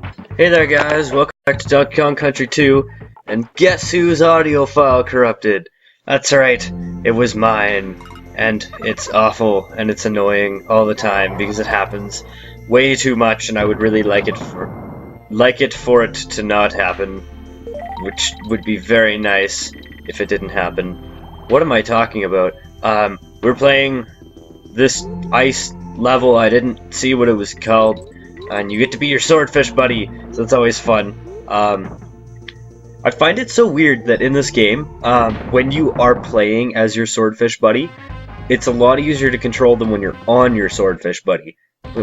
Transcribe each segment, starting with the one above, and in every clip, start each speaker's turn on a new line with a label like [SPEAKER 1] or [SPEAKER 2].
[SPEAKER 1] Hey there guys, welcome back to Donkey Kong Country 2, and guess whose audio file corrupted? That's right, it was mine, and it's awful, and it's annoying all the time, because it happens way too much, and I would really like it for it to not happen, which would be very nice if it didn't happen. What am I talking about? We're playing this ice level. I didn't see what it was called. And you get to be your swordfish buddy, so that's always fun. I find it so weird that in this game, when you are playing as your swordfish buddy, it's a lot easier to control than when you're on your swordfish buddy.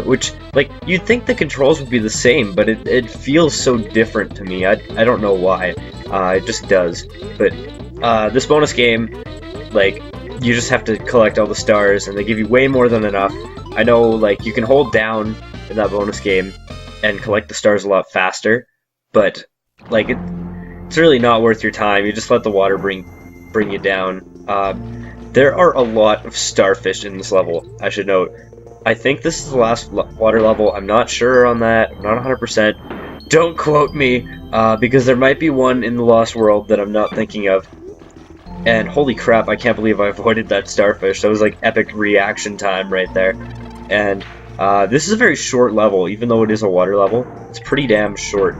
[SPEAKER 1] Which, like, you'd think the controls would be the same, but it feels so different to me. I don't know why. It just does. But this bonus game, like, you just have to collect all the stars, and they give you way more than enough. I know, like, you can hold down in that bonus game and collect the stars a lot faster, but like it's really not worth your time. You just let the water bring you down. There are a lot of starfish in this level, I should note. I think this is the last water level. I'm not sure on that. I'm not 100%. Don't quote me, because there might be one in the Lost World that I'm not thinking of. And holy crap, I can't believe I avoided that starfish. That was like epic reaction time right there. And this is a very short level, even though it is a water level. It's pretty damn short.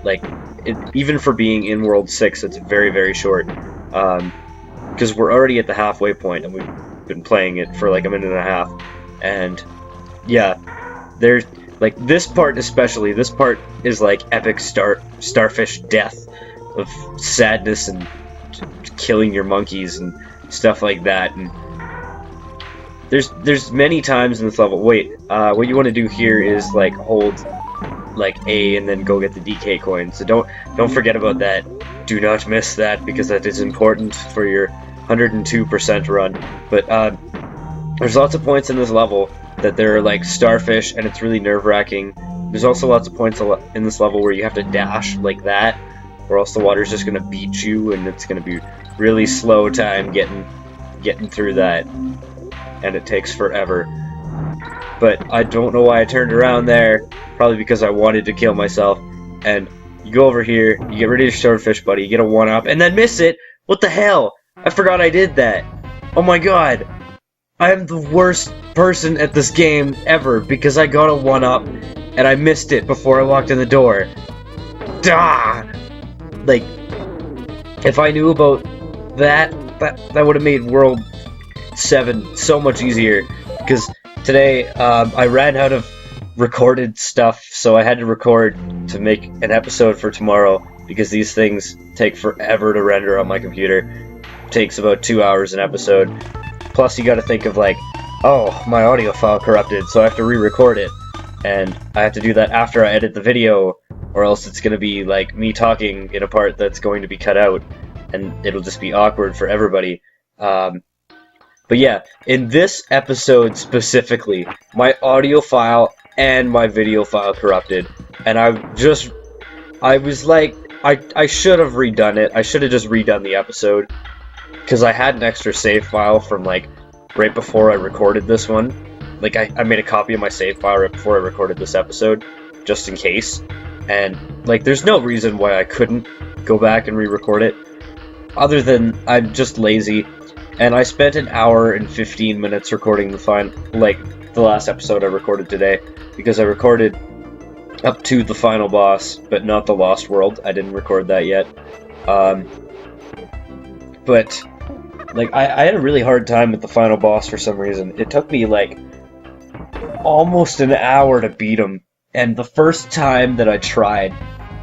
[SPEAKER 1] Like, even for being in World 6, it's very, very short. Because we're already at the halfway point, and we've been playing it for like a minute and a half. And, yeah, there's, like, this part especially, this part is like epic starfish death of sadness and killing your monkeys and stuff like that. And there's many times in this level. Wait, what you want to do here is like hold like A and then go get the DK coin. So don't forget about that. Do not miss that, because that is important for your 102% run. But there's lots of points in this level that there are like starfish, and it's really nerve-wracking. There's also lots of points in this level where you have to dash like that, or else the water's just gonna beat you, and it's gonna be really slow time getting through that. And it takes forever. But I don't know why I turned around there. Probably because I wanted to kill myself. And you go over here, you get rid of your swordfish buddy, you get a 1-up, and then miss it! What the hell? I forgot I did that. Oh my god. I am the worst person at this game ever, because I got a 1-up, and I missed it before I walked in the door. Dah! Like, if I knew about that would have made World 7 so much easier, because today I ran out of recorded stuff, so I had to record to make an episode for tomorrow, because these things take forever to render on my computer. It takes about 2 hours an episode. Plus you gotta think of like, oh, my audio file corrupted, so I have to re-record it, and I have to do that after I edit the video, or else it's gonna be like me talking in a part that's going to be cut out, and it'll just be awkward for everybody. But yeah, in this episode specifically, my audio file and my video file corrupted, and I was like, I should have redone it. I should have just redone the episode, because I had an extra save file from like right before I recorded this one. Like I made a copy of my save file right before I recorded this episode, just in case. And like, there's no reason why I couldn't go back and re-record it, other than I'm just lazy. And I spent an hour and 15 minutes recording the last episode I recorded today, because I recorded up to the final boss, but not the Lost World. I didn't record that yet. But like, I had a really hard time with the final boss for some reason. It took me like almost an hour to beat him, and the first time that I tried,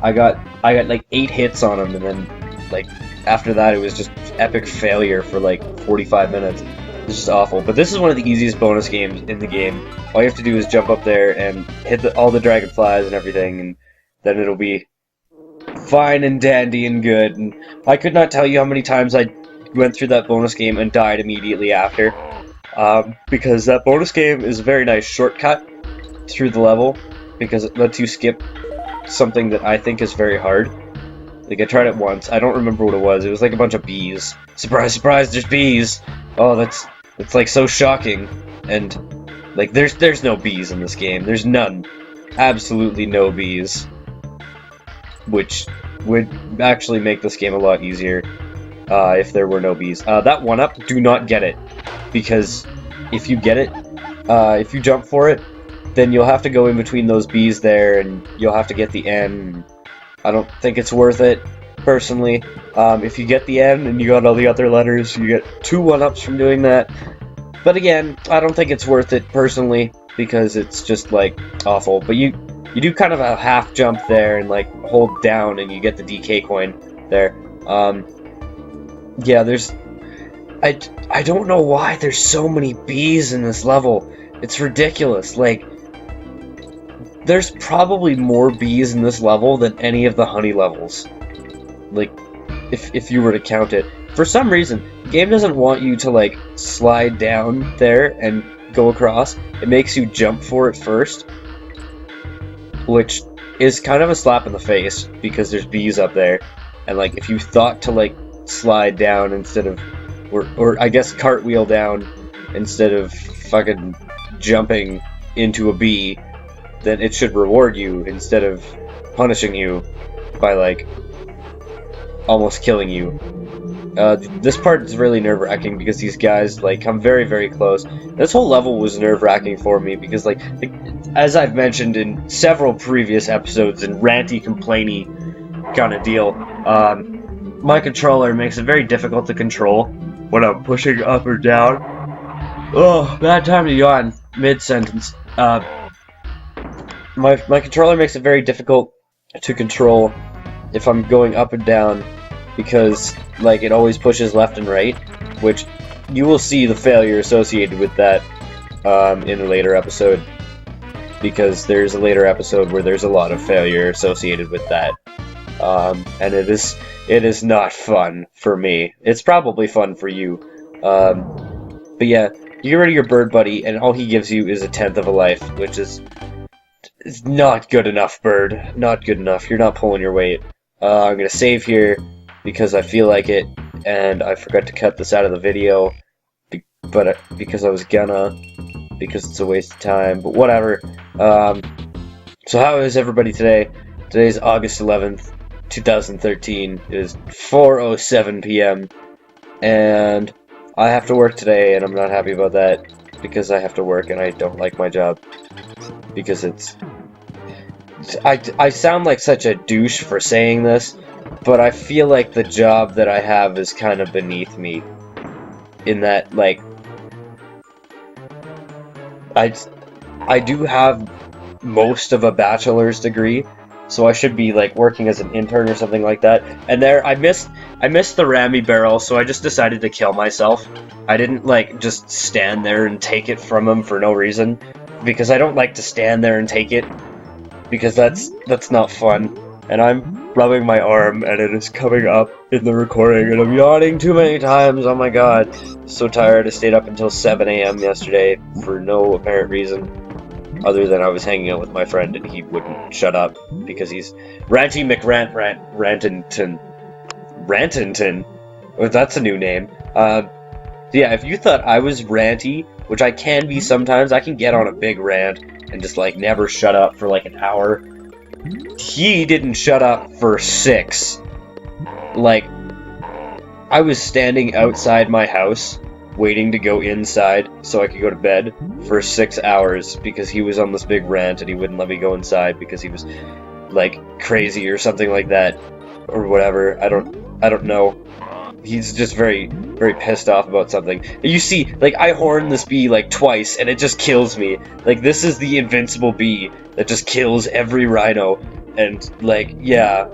[SPEAKER 1] I got like 8 hits on him, and then like after that it was just epic failure for like 45 minutes. It's just awful. But this is one of the easiest bonus games in the game. All you have to do is jump up there and hit all the dragonflies and everything, and then it'll be fine and dandy and good. And I could not tell you how many times I went through that bonus game and died immediately after, because that bonus game is a very nice shortcut through the level, because it lets you skip something that I think is very hard. Like, I tried it once. I don't remember what it was. It was like a bunch of bees. Surprise, surprise, there's bees! Oh, that's like so shocking. And like, there's no bees in this game. There's none. Absolutely no bees. which would actually make this game a lot easier if there were no bees. That 1-up, do not get it, because if you get it, if you jump for it, then you'll have to go in between those bees there, and you'll have to get the N. I don't think it's worth it, personally. If you get the N and you got all the other letters, you get 2 1-ups from doing that. But again, I don't think it's worth it, personally, because it's just, like, awful. But you do kind of a half jump there and, like, hold down and you get the DK coin there. Yeah, there's... I don't know why there's so many bees in this level. It's ridiculous. Like, there's probably more bees in this level than any of the honey levels. Like, if you were to count it. For some reason, the game doesn't want you to, like, slide down there and go across. It makes you jump for it first, which is kind of a slap in the face, because there's bees up there. And, like, if you thought to, like, slide down instead of... Or I guess cartwheel down instead of fucking jumping into a bee, then it should reward you instead of punishing you by, like, almost killing you. This part is really nerve-wracking because these guys, like, come very, very close. This whole level was nerve-wracking for me because, like, as I've mentioned in several previous episodes and ranty, complainy kind of deal, my controller makes it very difficult to control when I'm pushing up or down. Oh, bad time to yawn mid-sentence. My controller makes it very difficult to control if I'm going up and down, because, like, it always pushes left and right, which you will see the failure associated with that in a later episode, because there's a later episode where there's a lot of failure associated with that, and it is not fun for me. It's probably fun for you, but yeah, you get rid of your bird buddy, and all he gives you is 1/10 of a life, which is not good enough, bird. Not good enough. You're not pulling your weight. I'm gonna save here, because I feel like it, and I forgot to cut this out of the video, because I was gonna, because it's a waste of time, but whatever. So how is everybody today? Today's August 11th, 2013. It is 4:07 p.m., and I have to work today, and I'm not happy about that, because I have to work, and I don't like my job, because it's... I sound like such a douche for saying this, but I feel like the job that I have is kind of beneath me, in that, like, I do have most of a bachelor's degree, so I should be, like, working as an intern or something like that. And there, I missed the Rammy barrel, so I just decided to kill myself. I didn't, like, just stand there and take it from him for no reason, because I don't like to stand there and take it, because that's not fun. And I'm rubbing my arm, and it is coming up in the recording, and I'm yawning too many times. Oh my god. So tired. I stayed up until 7 a.m. yesterday for no apparent reason, other than I was hanging out with my friend, and he wouldn't shut up, because he's Ranty Rantington. Rantington? Oh, that's a new name. Yeah, if you thought I was ranty, which I can be sometimes, I can get on a big rant and just, like, never shut up for, like, an hour. He didn't shut up for 6. Like, I was standing outside my house, waiting to go inside so I could go to bed for 6 hours, because he was on this big rant and he wouldn't let me go inside because he was, like, crazy or something like that, or whatever. I don't know. He's just very, very pissed off about something. You see, like, I horned this bee, like, twice, and it just kills me. Like, this is the invincible bee that just kills every rhino, and, like, yeah.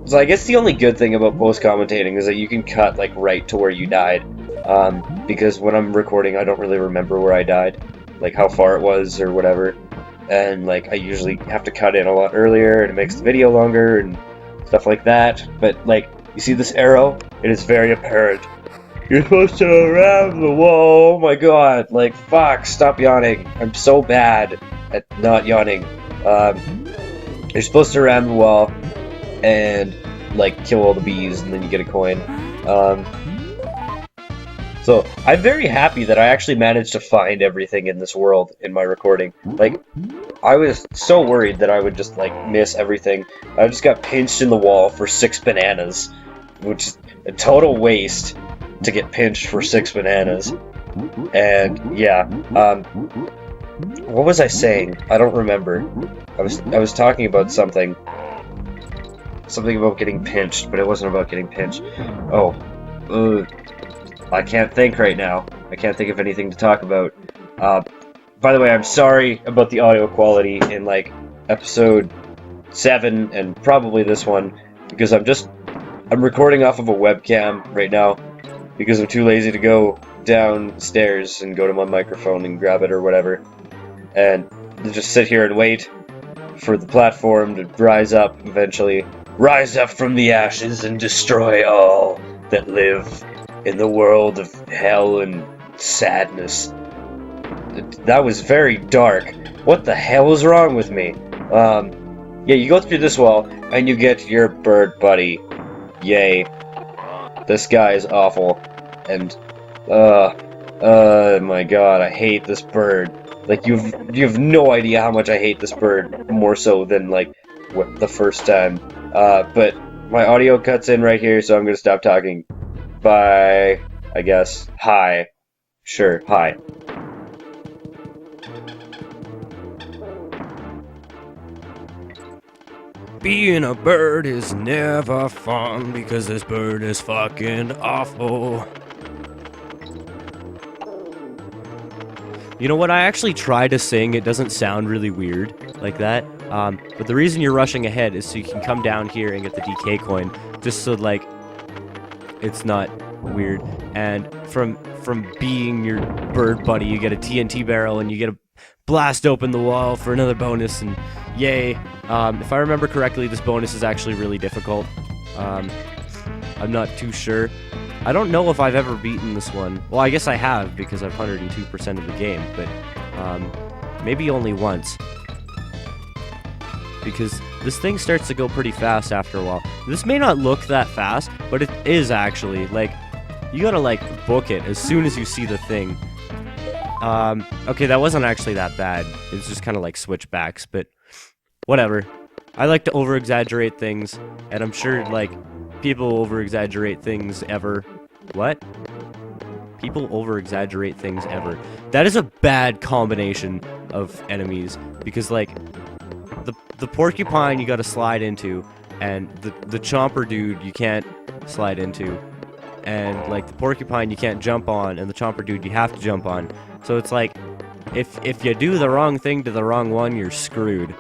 [SPEAKER 1] So I guess the only good thing about post-commentating is that you can cut, like, right to where you died. Because when I'm recording, I don't really remember where I died, like, how far it was, or whatever. And, like, I usually have to cut in a lot earlier, and it makes the video longer, and stuff like that. But, like, you see this arrow? It is very apparent. You're supposed to ram the wall. Oh my god. Like, fuck, stop yawning. I'm so bad at not yawning. You're supposed to ram the wall and, like, kill all the bees, and then you get a coin. So, I'm very happy that I actually managed to find everything in this world in my recording. Like, I was so worried that I would just, like, miss everything. I just got pinched in the wall for 6 bananas, which is a total waste to get pinched for 6 bananas. And, yeah, what was I saying? I don't remember. I was talking about something. Something about getting pinched, but it wasn't about getting pinched. Oh. I can't think right now. I can't think of anything to talk about. By the way, I'm sorry about the audio quality in, like, episode 7, and probably this one, because I'm recording off of a webcam right now, because I'm too lazy to go downstairs and go to my microphone and grab it or whatever, and just sit here and wait for the platform to rise up eventually. Rise up from the ashes and destroy all that live in the world of hell and sadness. That was very dark. What the hell is wrong with me? Yeah, you go through this wall, and you get your bird buddy. Yay. This guy is awful. And, my god, I hate this bird. Like, you have no idea how much I hate this bird, more so than, like, the first time. But my audio cuts in right here, so I'm gonna stop talking. Bye, I guess. Hi. Sure, hi.
[SPEAKER 2] Being a bird is never fun because this bird is fucking awful. You know what? I actually tried to sing. It doesn't sound really weird like that. But the reason you're rushing ahead is so you can come down here and get the DK coin, just so like it's not weird. And from being your bird buddy, you get a TNT barrel and you get a blast open the wall for another bonus, and yay. If I remember correctly, this bonus is actually really difficult. I'm not too sure. I don't know if I've ever beaten this one. Well, I guess I have, because I've 102% of the game, but maybe only once. Because this thing starts to go pretty fast after a while. This may not look that fast, but it is actually. Like, you gotta, like, book it as soon as you see the thing. Okay, that wasn't actually that bad. It's just kind of like switchbacks, but whatever. I like to over-exaggerate things, and I'm sure, like, people over-exaggerate things ever. What? People over-exaggerate things ever. That is a bad combination of enemies, because, like, the porcupine you gotta slide into, and the chomper dude you can't slide into, and, like, the porcupine you can't jump on, and the chomper dude you have to jump on. So it's like, if you do the wrong thing to the wrong one, you're screwed.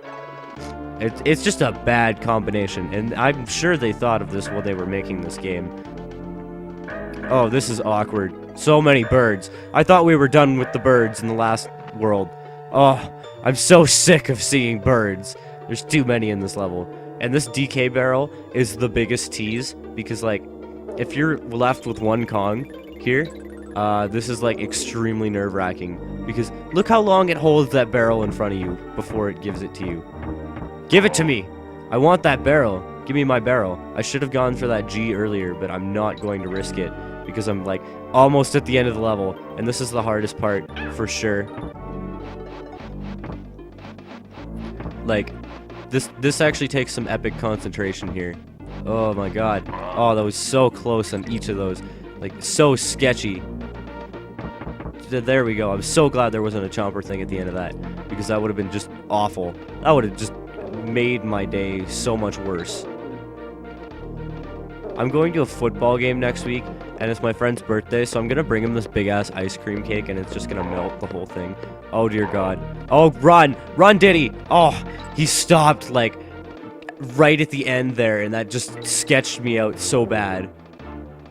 [SPEAKER 2] It's just a bad combination, and I'm sure they thought of this while they were making this game. Oh, this is awkward. So many birds. I thought we were done with the birds in the last world. Oh, I'm so sick of seeing birds. There's too many in this level. And this DK barrel is the biggest tease, because, like, if you're left with one Kong here, this is, like, extremely nerve-wracking, because look how long it holds that barrel in front of you before it gives it to you. Give it to me! I want that barrel. Give me my barrel. I should have gone for that G earlier, but I'm not going to risk it, because I'm, like, almost at the end of the level, and this is the hardest part, for sure. Like, this actually takes some epic concentration here. Oh my god. Oh, that was so close on each of those. Like, so sketchy. There we go. I'm so glad there wasn't a chomper thing at the end of that, because that would have been just awful. That would have just made my day so much worse. I'm going to a football game next week, and it's my friend's birthday, so I'm gonna bring him this big-ass ice cream cake, and it's just gonna melt the whole thing. Oh, dear God. Oh, run! Run, Diddy! Oh, he stopped, like, right at the end there, and that just sketched me out so bad.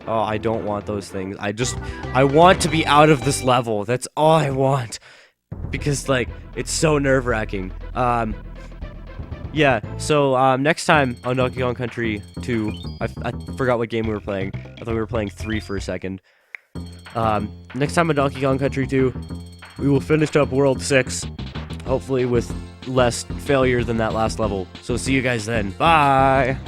[SPEAKER 2] Oh, I don't want those things. I want to be out of this level. That's all I want. Because, like, it's so nerve-wracking. Yeah, so, next time on Donkey Kong Country 2, I forgot what game we were playing. I thought we were playing 3 for a second. Next time on Donkey Kong Country 2, we will finish up World 6, hopefully with less failure than that last level. So see you guys then. Bye!